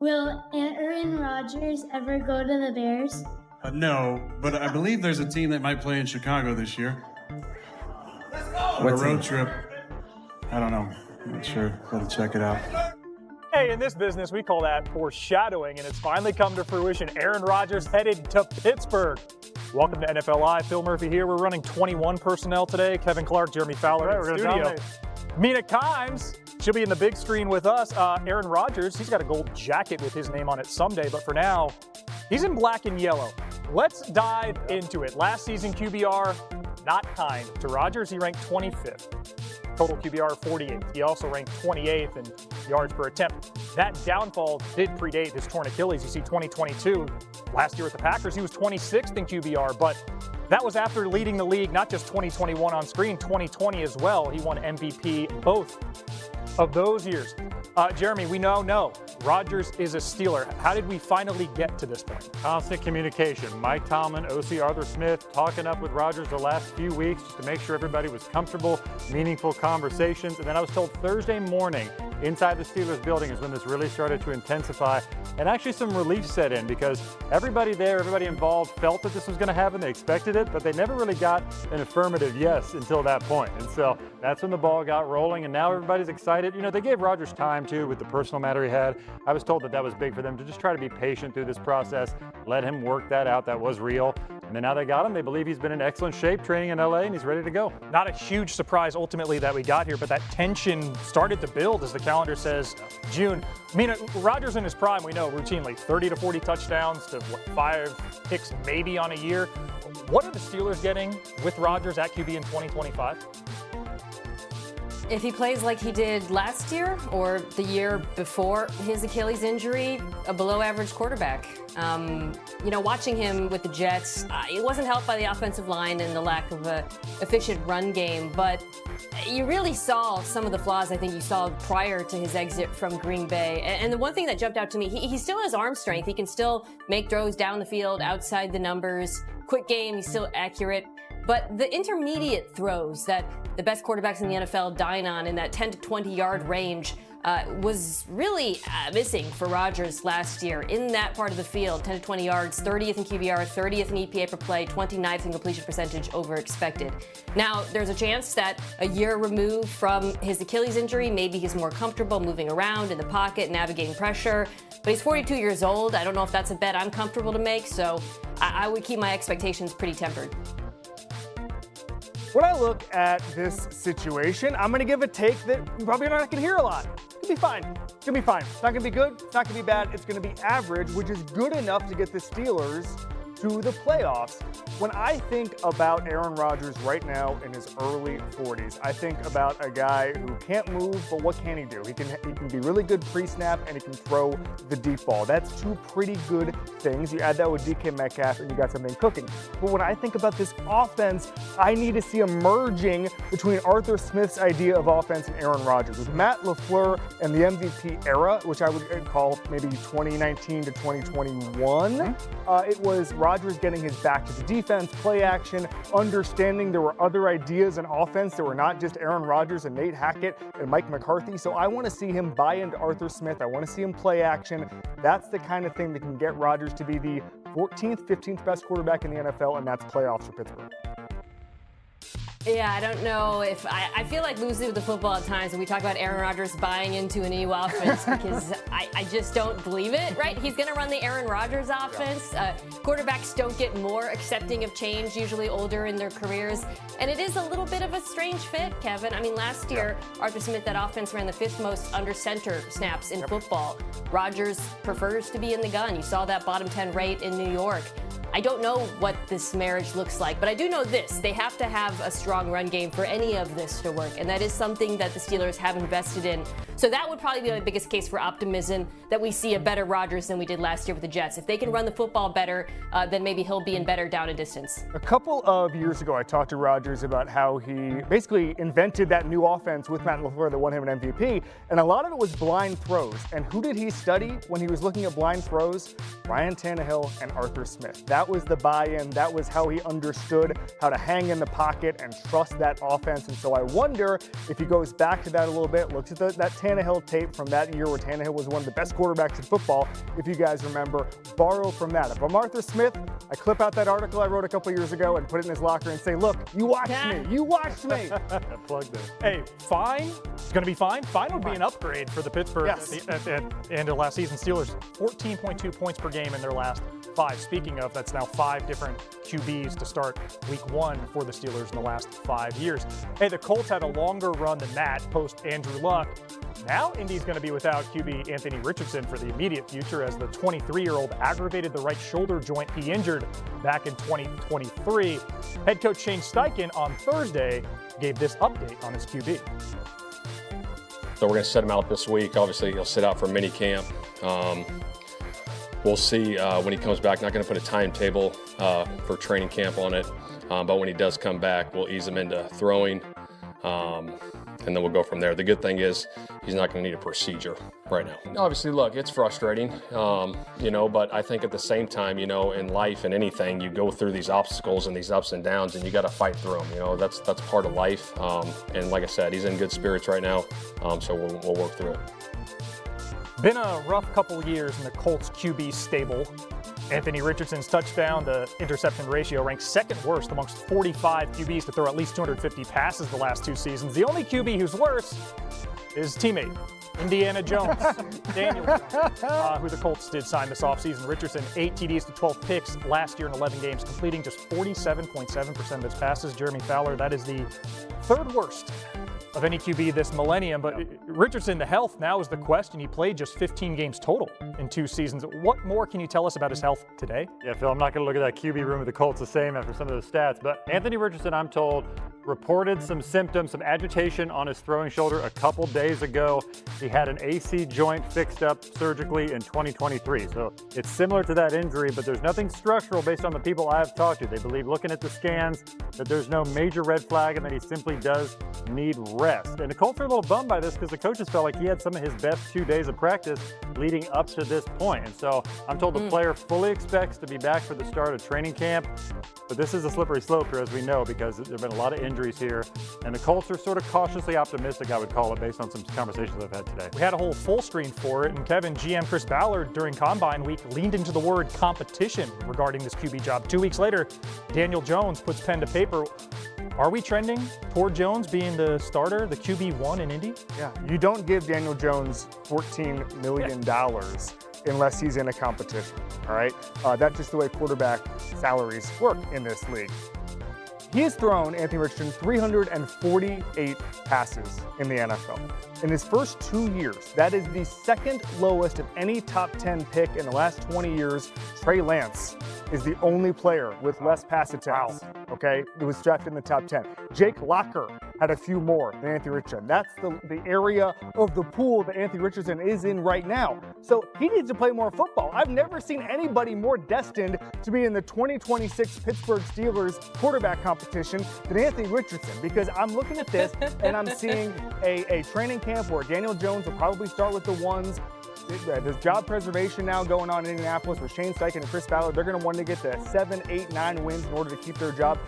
Will Aaron Rodgers ever go to the Bears? No, but I believe there's a team that might play in Chicago this year. On a road trip. I don't know. I'm not sure. Gotta check it out. Hey, in this business, we call that foreshadowing, and it's finally come to fruition. Aaron Rodgers headed to Pittsburgh. Welcome to NFL Live. Phil Murphy here. We're running 21 personnel today. Kevin Clark, Jeremy Fowler in the studio. Mina Kimes, she'll be in the big screen with us. Aaron Rodgers, he's got a gold jacket with his name on it someday, but for now, he's in black and yellow. Let's dive into it. Last season, QBR, not kind to Rodgers. He ranked 25th. Total QBR 48th. He also ranked 28th in yards per attempt. That downfall did predate his torn Achilles. You see 2022, last year with the Packers, he was 26th in QBR, but that was after leading the league, not just 2021 on screen, 2020 as well. He won MVP both of those years. Jeremy, we now know Rodgers is a Steeler. How did we finally get to this point? Constant communication. Mike Tomlin, OC Arthur Smith, talking up with Rodgers the last few weeks just to make sure everybody was comfortable, meaningful conversations. And then I was told Thursday morning inside the Steelers building is when this really started to intensify. And actually some relief set in because everybody there, everybody involved felt that this was going to happen. They expected it, but they never really got an affirmative yes until that point. And so that's when the ball got rolling. And now everybody's excited. You know, they gave Rodgers time too with the personal matter he had. I was told that that was big for them to just try to be patient through this process, let him work that out. That was real. And then now they got him. They believe he's been in excellent shape training in LA and he's ready to go. Not a huge surprise ultimately that we got here, but that tension started to build as the calendar says June. I mean, Rodgers in his prime, we know routinely 30 to 40 touchdowns to 5 picks maybe on a year. What are the Steelers getting with Rodgers at QB in 2025? If he plays like he did last year or the year before his Achilles injury, a below-average quarterback. You know, watching him with the Jets, it wasn't helped by the offensive line and the lack of an efficient run game, but you really saw some of the flaws I think you saw prior to his exit from Green Bay. And the one thing that jumped out to me, he still has arm strength. He can still make throws down the field, outside the numbers. Quick game, he's still accurate. But the intermediate throws that the best quarterbacks in the NFL dine on in that 10 to 20 yard range was really missing for Rodgers last year in that part of the field. 10 to 20 yards, 30th in QBR, 30th in EPA per play, 29th in completion percentage over expected. Now, there's a chance that a year removed from his Achilles injury, maybe he's more comfortable moving around in the pocket, navigating pressure. But he's 42 years old. I don't know if that's a bet I'm comfortable to make, so I would keep my expectations pretty tempered. When I look at this situation, I'm going to give a take that you're probably not going to hear a lot. It's going to be fine. It's going to be fine. It's not going to be good. It's not going to be bad. It's going to be average, which is good enough to get the Steelers to the playoffs. When I think about Aaron Rodgers right now in his early 40s, I think about a guy who can't move, but what can he do? He can be really good pre-snap and he can throw the deep ball. That's two pretty good things. You add that with DK Metcalf and you got something cooking. But when I think about this offense, I need to see a merging between Arthur Smith's idea of offense and Aaron Rodgers. With Matt LaFleur and the MVP era, which I would call maybe 2019 to 2021, it was Rodgers getting his back to the defense, play action, understanding there were other ideas in offense that were not just Aaron Rodgers and Nate Hackett and Mike McCarthy. So I want to see him buy into Arthur Smith. I want to see him play action. That's the kind of thing that can get Rodgers to be the 14th, 15th best quarterback in the NFL, and that's playoffs for Pittsburgh. Yeah, I don't know if I feel like losing with the football at times when we talk about Aaron Rodgers buying into a new offense because I just don't believe it, right? He's going to run the Aaron Rodgers offense. Quarterbacks don't get more accepting of change, usually older in their careers. And it is a little bit of a strange fit, Kevin. I mean, last year, Arthur Smith, that offense ran the 5th most under center snaps in football. Rodgers prefers to be in the gun. You saw that bottom 10 rate in New York. I don't know what this marriage looks like, but I do know this. They have to have a strong run game for any of this to work, and that is something that the Steelers have invested in. So that would probably be the biggest case for optimism, that we see a better Rodgers than we did last year with the Jets. If they can run the football better, then maybe he'll be in better down and distance. A couple of years ago, I talked to Rodgers about how he basically invented that new offense with Matt LaFleur that won him an MVP, and a lot of it was blind throws. And who did he study when he was looking at blind throws? Ryan Tannehill and Arthur Smith. That That was the buy-in. That was how he understood how to hang in the pocket and trust that offense. And so I wonder if he goes back to that a little bit, looks at that Tannehill tape from that year where Tannehill was one of the best quarterbacks in football, if you guys remember, borrow from that. If I'm Arthur Smith, I clip out that article I wrote a couple years ago and put it in his locker and say, look, you watched me. You watched me. Plug there. Hey, fine. It's going to be fine. Fine would be an upgrade for the Pittsburgh Yes. at the end of last season. Steelers, 14.2 points per game in their last 5. Speaking of, that's now 5 different QBs to start week 1 for the Steelers in the last 5 years. Hey, the Colts had a longer run than that post Andrew Luck. Now Indy's going to be without QB Anthony Richardson for the immediate future as the 23-year-old aggravated the right shoulder joint he injured back in 2023. Head coach Shane Steichen on Thursday gave this update on his QB. So we're going to set him out this week. Obviously, he'll sit out for mini camp. We'll see when he comes back. Not going to put a timetable for training camp on it, but when he does come back, we'll ease him into throwing, and then we'll go from there. The good thing is he's not going to need a procedure right now. Obviously, look, it's frustrating, but I think at the same time, in life and anything, you go through these obstacles and these ups and downs, and you got to fight through them. That's part of life. And like I said, he's in good spirits right now, so we'll work through it. Been a rough couple years in the Colts QB stable. Anthony Richardson's touchdown to interception ratio ranks second worst amongst 45 QBs to throw at least 250 passes the last 2 seasons. The only QB who's worse is teammate Indiana Jones, Daniel Jones, who the Colts did sign this offseason. Richardson, 8 TDs to 12 picks last year in 11 games, completing just 47.7% of his passes. Jeremy Fowler, that is the 3rd worst of any QB this millennium. But Richardson, the health now is the question. He played just 15 games total in 2 seasons. What more can you tell us about his health today? Yeah, Phil, I'm not going to look at that QB room of the Colts the same after some of those stats, but Anthony Richardson, I'm told, reported some symptoms, some agitation on his throwing shoulder a couple days ago. He had an AC joint fixed up surgically in 2023. So it's similar to that injury, but there's nothing structural based on the people I've talked to. They believe, looking at the scans, that there's no major red flag and that he simply does need rest. And the Colts are a little bummed by this because the coaches felt like he had some of his best 2 days of practice leading up to this point. And so I'm told the player fully expects to be back for the start of training camp. But this is a slippery slope here, as we know, because there have been a lot of injuries here. And the Colts are sort of cautiously optimistic, I would call it, based on some conversations I've had today. We had a whole full screen for it, and Kevin, GM Chris Ballard during Combine Week leaned into the word competition regarding this QB job. 2 weeks later, Daniel Jones puts pen to paper. Are we trending toward Jones being the starter, the QB1 in Indy? Yeah, you don't give Daniel Jones $14 million unless he's in a competition, all right? That's just the way quarterback salaries work in this league. He has thrown, Anthony Richardson, 348 passes in the NFL. In his first 2 years, that is the 2nd lowest of any top 10 pick in the last 20 years. Trey Lance is the only player with less pass attempts, okay, that was drafted in the top 10. Jake Locker had a few more than Anthony Richardson. That's the area of the pool that Anthony Richardson is in right now. So he needs to play more football. I've never seen anybody more destined to be in the 2026 Pittsburgh Steelers quarterback competition than Anthony Richardson, because I'm looking at this and I'm seeing a training camp where Daniel Jones will probably start with the ones. There's job preservation now going on in Indianapolis with Shane Steichen and Chris Ballard. They're going to want to get to 7, 8, 9 wins in order to keep their job.